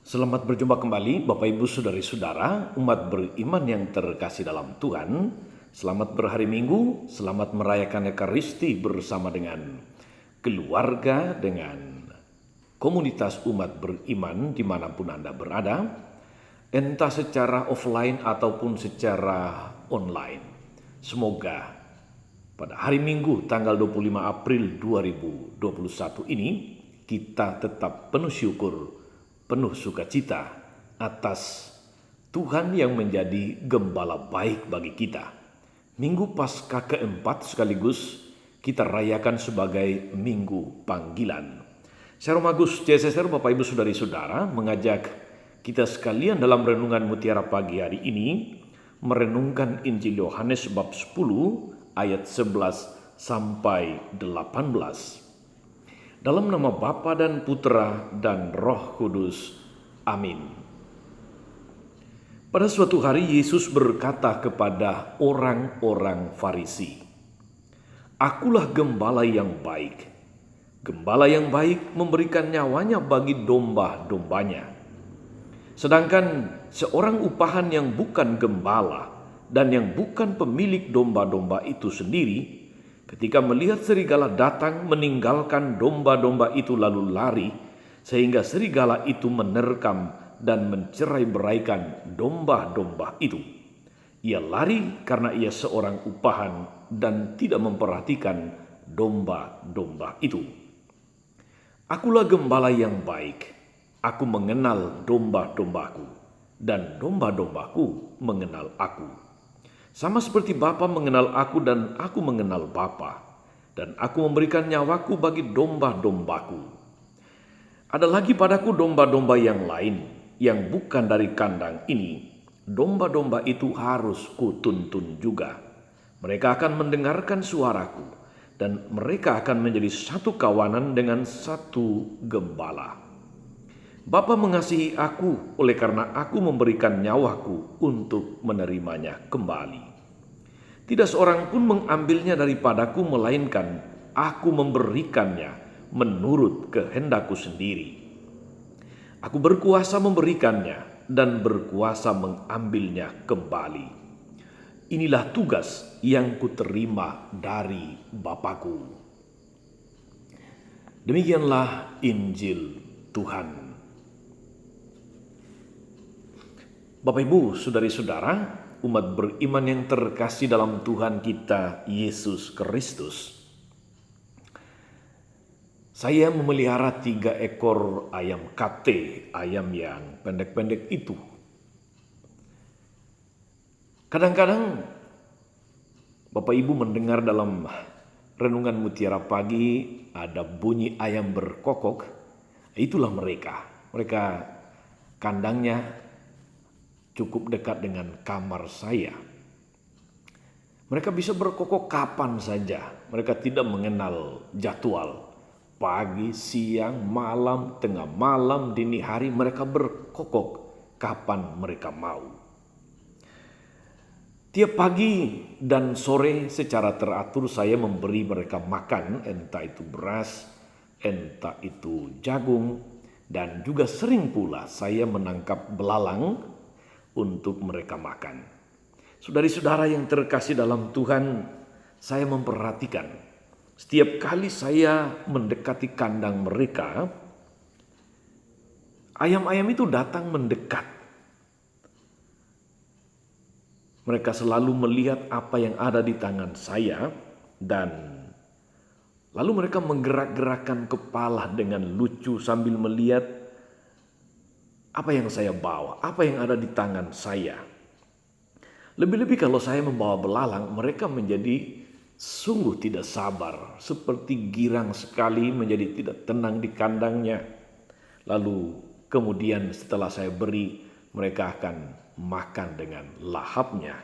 Selamat berjumpa kembali Bapak Ibu Saudari-saudara, umat beriman yang terkasih dalam Tuhan. Selamat berhari Minggu, selamat merayakan Ekaristi bersama dengan keluarga, dengan komunitas umat beriman dimanapun Anda berada, entah secara offline ataupun secara online. Semoga pada hari Minggu tanggal 25 April 2021 ini kita tetap penuh syukur, penuh sukacita atas Tuhan yang menjadi gembala baik bagi kita. Minggu Paskah keempat sekaligus kita rayakan sebagai Minggu Panggilan. Saya Romagus CSSR, Bapak Ibu Saudari-saudara, mengajak kita sekalian dalam renungan mutiara pagi hari ini merenungkan Injil Yohanes bab 10 ayat 11 sampai 18. Dalam nama Bapa dan Putra dan Roh Kudus. Amin. Pada suatu hari Yesus berkata kepada orang-orang Farisi, "Akulah gembala yang baik. Gembala yang baik memberikan nyawanya bagi domba-dombanya. Sedangkan seorang upahan yang bukan gembala dan yang bukan pemilik domba-domba itu sendiri, ketika melihat serigala datang, meninggalkan domba-domba itu lalu lari, sehingga serigala itu menerkam dan mencerai-beraikan domba-domba itu. Ia lari karena ia seorang upahan dan tidak memperhatikan domba-domba itu. Akulah gembala yang baik. Aku mengenal domba-dombaku, dan domba-dombaku mengenal aku. Sama seperti Bapa mengenal aku dan aku mengenal Bapa, dan aku memberikan nyawaku bagi domba-dombaku. Ada lagi padaku domba-domba yang lain yang bukan dari kandang ini. Domba-domba itu harus kutuntun juga. Mereka akan mendengarkan suaraku, dan mereka akan menjadi satu kawanan dengan satu gembala. Bapa mengasihi aku oleh karena aku memberikan nyawaku untuk menerimanya kembali. Tidak seorang pun mengambilnya daripadaku, melainkan aku memberikannya menurut kehendakku sendiri. Aku berkuasa memberikannya dan berkuasa mengambilnya kembali. Inilah tugas yang kuterima dari Bapakku." Demikianlah Injil Tuhan. Bapak Ibu, Saudari-saudara, umat beriman yang terkasih dalam Tuhan kita Yesus Kristus. Saya memelihara 3 ekor ayam kate, ayam yang pendek-pendek itu. Kadang-kadang Bapak Ibu mendengar dalam renungan mutiara pagi ada bunyi ayam berkokok. Itulah mereka. Mereka kandangnya cukup dekat dengan kamar saya. Mereka bisa berkokok kapan saja. Mereka tidak mengenal jadwal. Pagi, siang, malam, tengah malam, dini hari mereka berkokok kapan mereka mau. Tiap pagi dan sore secara teratur saya memberi mereka makan, entah itu beras, entah itu jagung, dan juga sering pula saya menangkap belalang untuk mereka makan. Saudari-saudara yang terkasih dalam Tuhan, saya memperhatikan setiap kali saya mendekati kandang mereka, ayam-ayam itu datang mendekat. Mereka selalu melihat apa yang ada di tangan saya, dan lalu mereka menggerak-gerakkan kepala dengan lucu sambil melihat apa yang saya bawa, apa yang ada di tangan saya. Lebih-lebih kalau saya membawa belalang, mereka menjadi sungguh tidak sabar, seperti girang sekali, menjadi tidak tenang di kandangnya. Lalu kemudian setelah saya beri, mereka akan makan dengan lahapnya.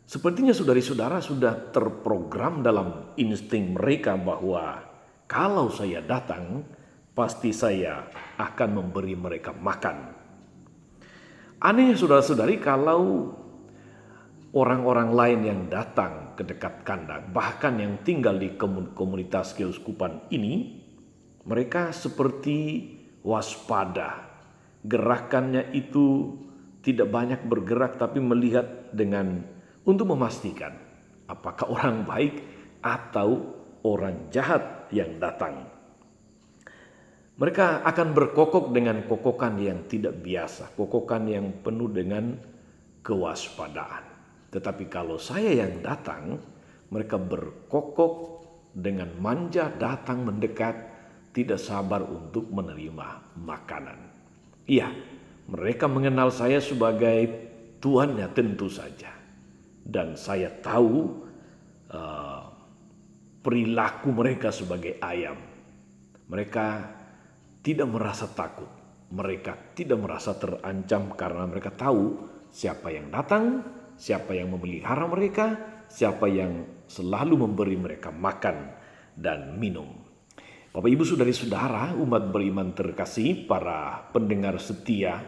Sepertinya saudari-saudara sudah terprogram dalam insting mereka bahwa kalau saya datang, pasti saya akan memberi mereka makan. Anehnya saudara-saudari, kalau orang-orang lain yang datang ke dekat kandang, bahkan yang tinggal di komunitas keuskupan ini, mereka seperti waspada, Gerakannya itu tidak banyak bergerak, tapi melihat untuk memastikan apakah orang baik atau orang jahat yang datang. Mereka akan berkokok dengan kokokan yang tidak biasa, kokokan yang penuh dengan kewaspadaan. Tetapi kalau saya yang datang, mereka berkokok dengan manja, datang mendekat, tidak sabar untuk menerima makanan. Iya, mereka mengenal saya sebagai tuannya tentu saja. Dan saya tahu perilaku mereka sebagai ayam. Mereka tidak merasa takut. Mereka tidak merasa terancam karena mereka tahu siapa yang datang, siapa yang memelihara mereka, siapa yang selalu memberi mereka makan dan minum. Bapak Ibu Saudari-saudara, umat beriman terkasih, para pendengar setia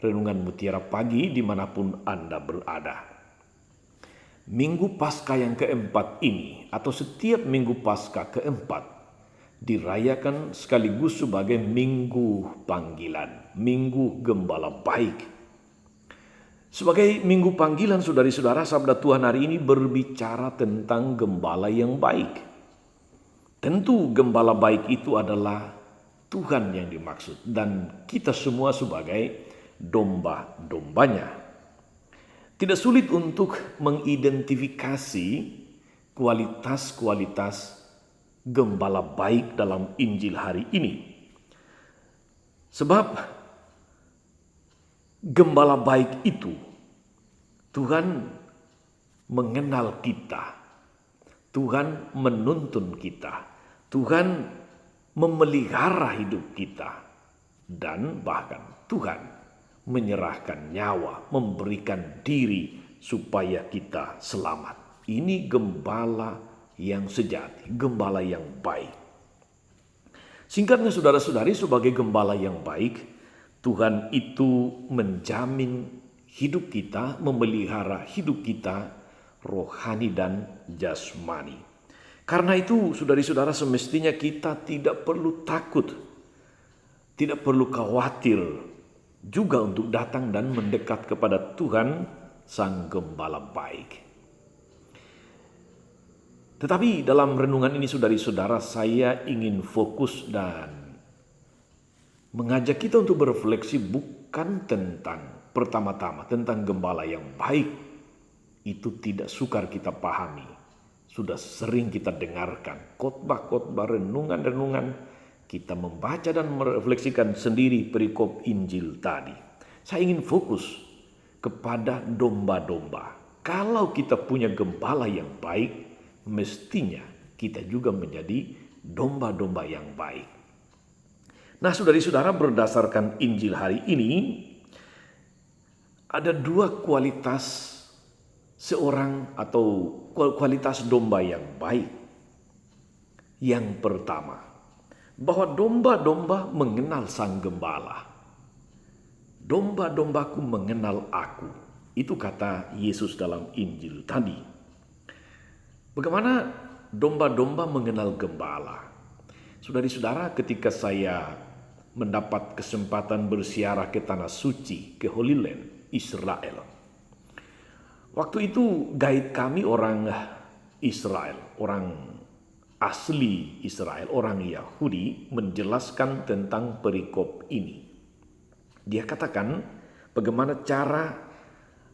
Renungan Mutiara Pagi dimanapun Anda berada. Minggu Paskah yang keempat ini, atau setiap Minggu Paskah keempat, dirayakan sekaligus sebagai Minggu Panggilan, Minggu Gembala Baik. Sebagai Minggu Panggilan, saudari-saudara, sabda Tuhan hari ini berbicara tentang gembala yang baik. Tentu gembala baik itu adalah Tuhan yang dimaksud dan kita semua sebagai domba-dombanya. Tidak sulit untuk mengidentifikasi kualitas-kualitas gembala baik dalam Injil hari ini. Sebab gembala baik itu Tuhan mengenal kita. Tuhan menuntun kita. Tuhan memelihara hidup kita. Dan bahkan Tuhan menyerahkan nyawa, memberikan diri supaya kita selamat. Ini gembala yang sejati, gembala yang baik. Singkatnya saudara-saudari, sebagai gembala yang baik, Tuhan itu menjamin hidup kita, memelihara hidup kita, rohani dan jasmani. Karena itu saudari-saudara, semestinya kita tidak perlu takut, tidak perlu khawatir juga untuk datang dan mendekat kepada Tuhan Sang Gembala Baik. Tetapi dalam renungan ini saudari-saudara, saya ingin fokus dan mengajak kita untuk berefleksi bukan tentang pertama-tama tentang gembala yang baik. Itu tidak sukar kita pahami. Sudah sering kita dengarkan khotbah-khotbah, renungan-renungan. Kita membaca dan merefleksikan sendiri perikop Injil tadi. Saya ingin fokus kepada domba-domba. Kalau kita punya gembala yang baik, mestinya kita juga menjadi domba-domba yang baik. Nah, saudari-saudara, berdasarkan Injil hari ini, ada dua kualitas seorang atau kualitas domba yang baik. Yang pertama, bahwa domba-domba mengenal Sang Gembala. Domba-dombaku mengenal aku. Itu kata Yesus dalam Injil tadi. Bagaimana domba-domba mengenal gembala? Saudari-saudara, ketika saya mendapat kesempatan berziarah ke Tanah Suci, ke Holy Land, Israel. Waktu itu guide kami orang Israel, orang asli Israel, orang Yahudi, menjelaskan tentang perikop ini. Dia katakan bagaimana cara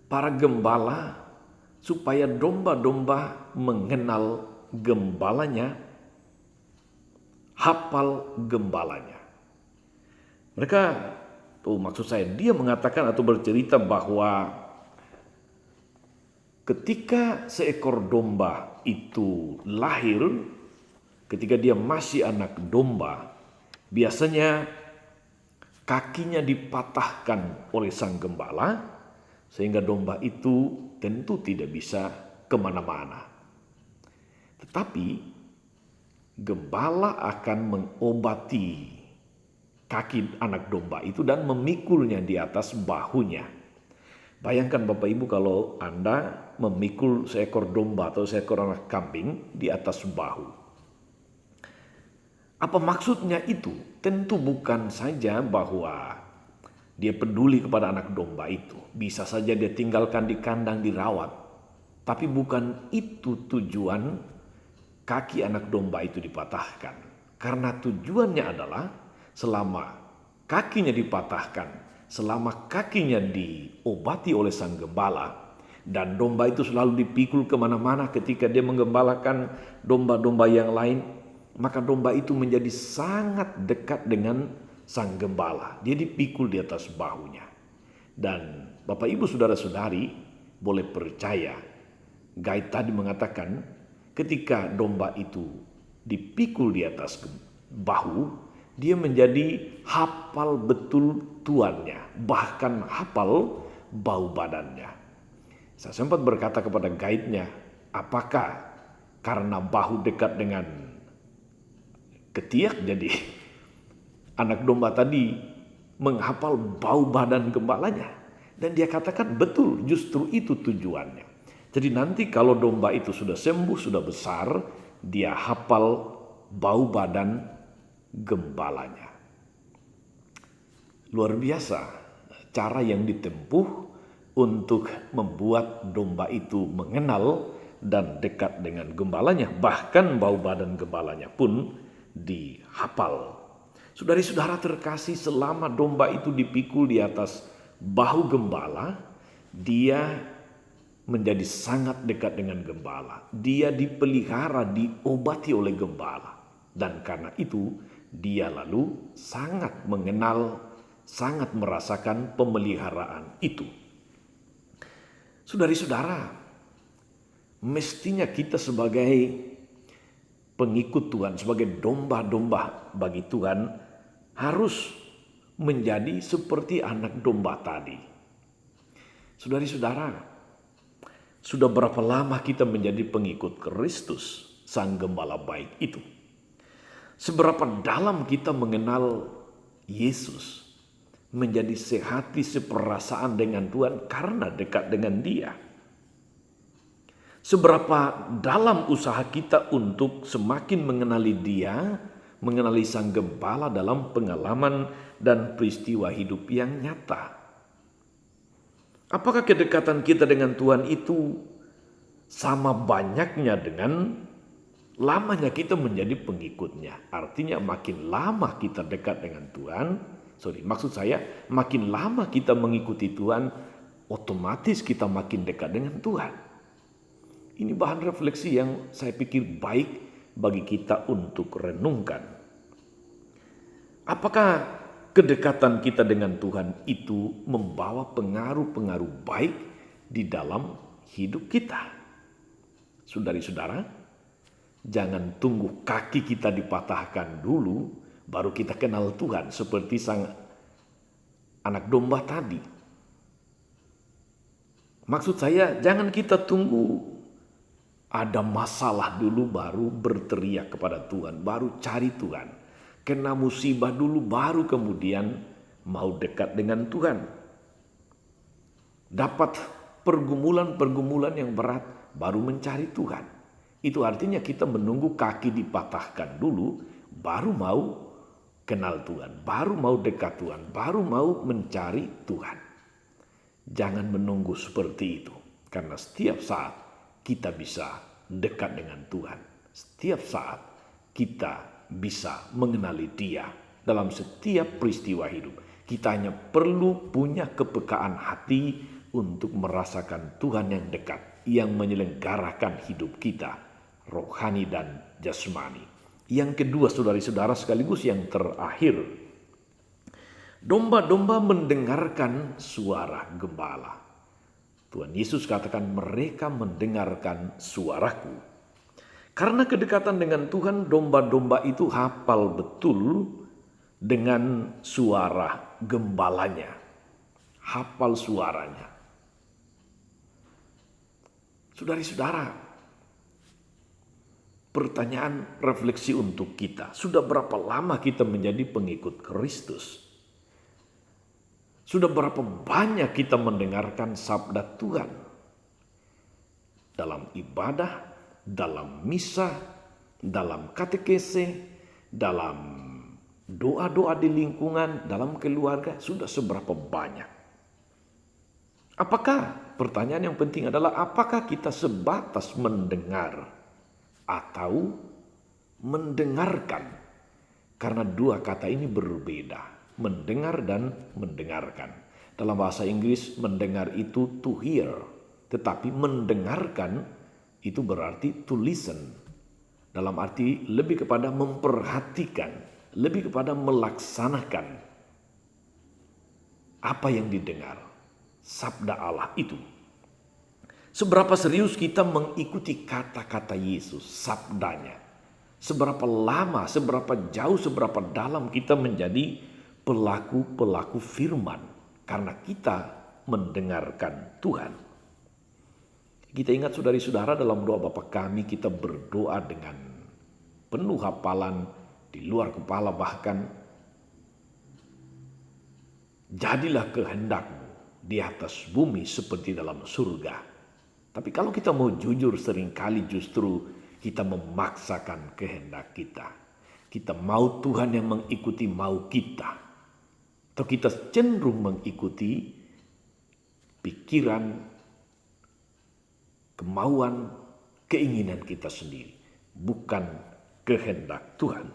para gembala supaya domba-domba mengenal gembalanya, hafal gembalanya. Maksud saya, dia mengatakan atau bercerita bahwa ketika seekor domba itu lahir, ketika dia masih anak domba, biasanya kakinya dipatahkan oleh sang gembala, sehingga domba itu tentu tidak bisa kemana-mana. Tetapi gembala akan mengobati kaki anak domba itu dan memikulnya di atas bahunya. Bayangkan Bapak Ibu kalau Anda memikul seekor domba atau seekor anak kambing di atas bahu. Apa maksudnya itu? Tentu bukan saja bahwa Dia peduli kepada anak domba itu. Bisa saja dia tinggalkan di kandang dirawat. Tapi bukan itu tujuan kaki anak domba itu dipatahkan. Karena tujuannya adalah selama kakinya dipatahkan, selama kakinya diobati oleh sang gembala, dan domba itu selalu dipikul kemana-mana ketika dia menggembalakan domba-domba yang lain, maka domba itu menjadi sangat dekat dengan sang gembala. Dia dipikul di atas bahunya. Dan Bapak Ibu saudara-saudari boleh percaya, Guide tadi mengatakan ketika domba itu dipikul di atas bahu, dia menjadi hafal betul tuannya, bahkan hafal bau badannya. Saya sempat berkata kepada guide-nya, apakah karena bahu dekat dengan ketiak jadi anak domba tadi menghafal bau badan gembalanya? Dan dia katakan betul, justru itu tujuannya. Jadi nanti kalau domba itu sudah sembuh, sudah besar, dia hafal bau badan gembalanya. Luar biasa cara yang ditempuh untuk membuat domba itu mengenal dan dekat dengan gembalanya. Bahkan bau badan gembalanya pun dihafal. Saudari-saudara terkasih, selama domba itu dipikul di atas bahu gembala, dia menjadi sangat dekat dengan gembala. Dia dipelihara, diobati oleh gembala. Dan karena itu, dia lalu sangat mengenal, sangat merasakan pemeliharaan itu. Saudari-saudara, mestinya kita sebagai pengikut Tuhan, sebagai domba-domba bagi Tuhan, harus menjadi seperti anak domba tadi. Saudari-saudara, sudah berapa lama kita menjadi pengikut Kristus, Sang Gembala baik itu? Seberapa dalam kita mengenal Yesus, menjadi sehati seperasaan dengan Tuhan karena dekat dengan Dia? Seberapa dalam usaha kita untuk semakin mengenali Dia, mengenali Sang Gembala dalam pengalaman dan peristiwa hidup yang nyata? Apakah kedekatan kita dengan Tuhan itu sama banyaknya dengan lamanya kita menjadi pengikutnya? Artinya makin lama kita dekat dengan Tuhan, maksud saya makin lama kita mengikuti Tuhan, otomatis kita makin dekat dengan Tuhan. Ini bahan refleksi yang saya pikir baik bagi kita untuk renungkan. Apakah kedekatan kita dengan Tuhan itu membawa pengaruh-pengaruh baik di dalam hidup kita? Saudari-saudara, jangan tunggu kaki kita dipatahkan dulu baru kita kenal Tuhan seperti sang anak domba tadi. Maksud saya, jangan kita tunggu ada masalah dulu baru berteriak kepada Tuhan, baru cari Tuhan. Kena musibah dulu baru kemudian mau dekat dengan Tuhan. Dapat pergumulan-pergumulan yang berat baru mencari Tuhan. Itu artinya kita menunggu kaki dipatahkan dulu baru mau kenal Tuhan, baru mau dekat Tuhan, baru mau mencari Tuhan. Jangan menunggu seperti itu, karena setiap saat kita bisa dekat dengan Tuhan. Setiap saat kita bisa mengenali Dia dalam setiap peristiwa hidup. Kita hanya perlu punya kepekaan hati untuk merasakan Tuhan yang dekat, yang menyelenggarakan hidup kita, rohani dan jasmani. Yang kedua, saudari-saudara, sekaligus yang terakhir, domba-domba mendengarkan suara gembala. Tuhan Yesus katakan, mereka mendengarkan suaraku. Karena kedekatan dengan Tuhan, domba-domba itu hafal betul dengan suara gembalanya. Hafal suaranya. Saudari-saudara, pertanyaan refleksi untuk kita. Sudah berapa lama kita menjadi pengikut Kristus? Sudah berapa banyak kita mendengarkan sabda Tuhan dalam ibadah, dalam misa, dalam katekese, dalam Doa-doa di lingkungan, dalam keluarga sudah seberapa banyak? Pertanyaan yang penting adalah apakah kita sebatas mendengar atau mendengarkan? Karena dua kata ini berbeda, mendengar dan mendengarkan. Dalam bahasa Inggris mendengar itu to hear, tetapi mendengarkan itu berarti to listen. Dalam arti lebih kepada memperhatikan, lebih kepada melaksanakan apa yang didengar, sabda Allah itu. Seberapa serius kita mengikuti kata-kata Yesus, sabdanya. Seberapa lama, seberapa jauh, seberapa dalam kita menjadi pelaku-pelaku firman. Karena kita mendengarkan Tuhan. Kita ingat saudari-saudara, dalam doa Bapa Kami kita berdoa dengan penuh hafalan, di luar kepala bahkan. Jadilah kehendak-Mu di atas bumi seperti dalam surga. Tapi kalau kita mau jujur, seringkali justru kita memaksakan kehendak kita. Kita mau Tuhan yang mengikuti mau kita. Atau kita cenderung mengikuti pikiran, kemauan, keinginan kita sendiri. Bukan kehendak Tuhan.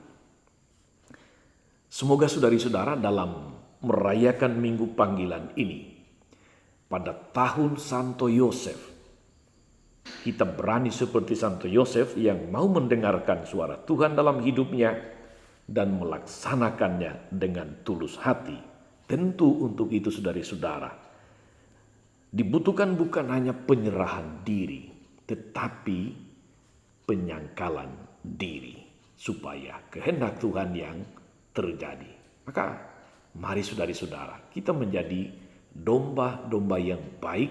Semoga saudari-saudara dalam merayakan Minggu Panggilan ini, pada tahun Santo Yosef, kita berani seperti Santo Yosef yang mau mendengarkan suara Tuhan dalam hidupnya dan melaksanakannya dengan tulus hati. Tentu untuk itu saudari-saudara, dibutuhkan bukan hanya penyerahan diri, tetapi penyangkalan diri supaya kehendak Tuhan yang terjadi. Maka mari saudari-saudara, kita menjadi domba-domba yang baik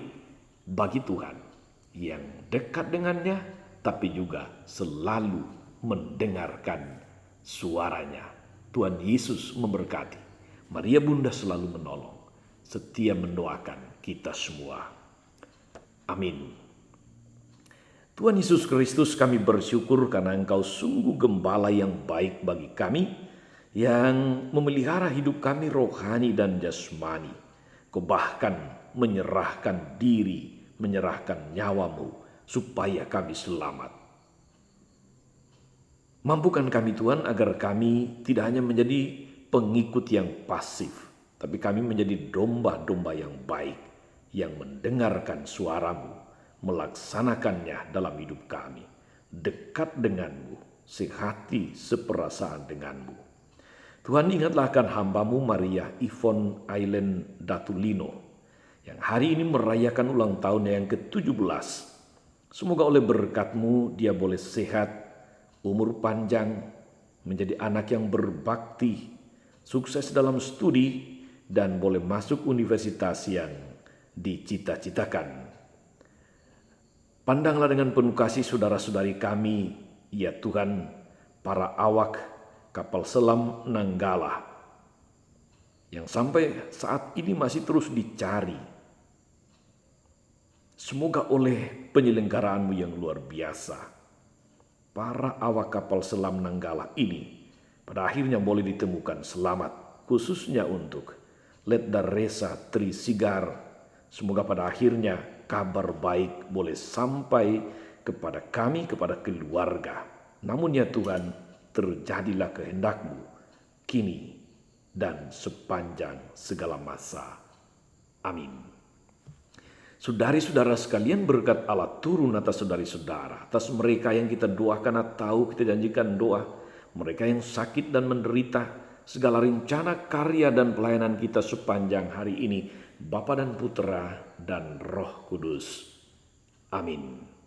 bagi Tuhan, yang dekat dengannya, tapi juga selalu mendengarkan suaranya. Tuhan Yesus memberkati. Maria Bunda selalu menolong, setia mendoakan kita semua. Amin. Tuhan Yesus Kristus, kami bersyukur karena Engkau sungguh gembala yang baik bagi kami, yang memelihara hidup kami rohani dan jasmani. Kau bahkan menyerahkan diri, menyerahkan nyawa-Mu supaya kami selamat. Mampukan kami Tuhan agar kami tidak hanya menjadi pengikut yang pasif, tapi kami menjadi domba-domba yang baik, yang mendengarkan suara-Mu, melaksanakannya dalam hidup kami, dekat dengan-Mu, sehati seperasaan dengan-Mu. Tuhan, ingatlah akan hamba-Mu Maria Yvonne Aileen Datulino yang hari ini merayakan ulang tahunnya yang ke-17. Semoga oleh berkat-Mu dia boleh sehat, umur panjang, menjadi anak yang berbakti, sukses dalam studi, dan boleh masuk universitas yang dicita-citakan. Pandanglah dengan penuh kasih saudara-saudari kami, ya Tuhan, para awak kapal selam Nanggala yang sampai saat ini masih terus dicari. Semoga oleh penyelenggaraan-Mu yang luar biasa, para awak kapal selam Nanggala ini pada akhirnya boleh ditemukan selamat, khususnya untuk Letda Resa Trisigar. Semoga pada akhirnya kabar baik boleh sampai kepada kami, kepada keluarga. Namun ya Tuhan, terjadilah kehendak-Mu kini dan sepanjang segala masa. Amin. Saudari-saudara sekalian, berkat Allah turun atas saudari-saudara, atas mereka yang kita doakan atau kita janjikan doa, mereka yang sakit dan menderita, segala rencana, karya, dan pelayanan kita sepanjang hari ini, Bapa dan Putra dan Roh Kudus. Amin.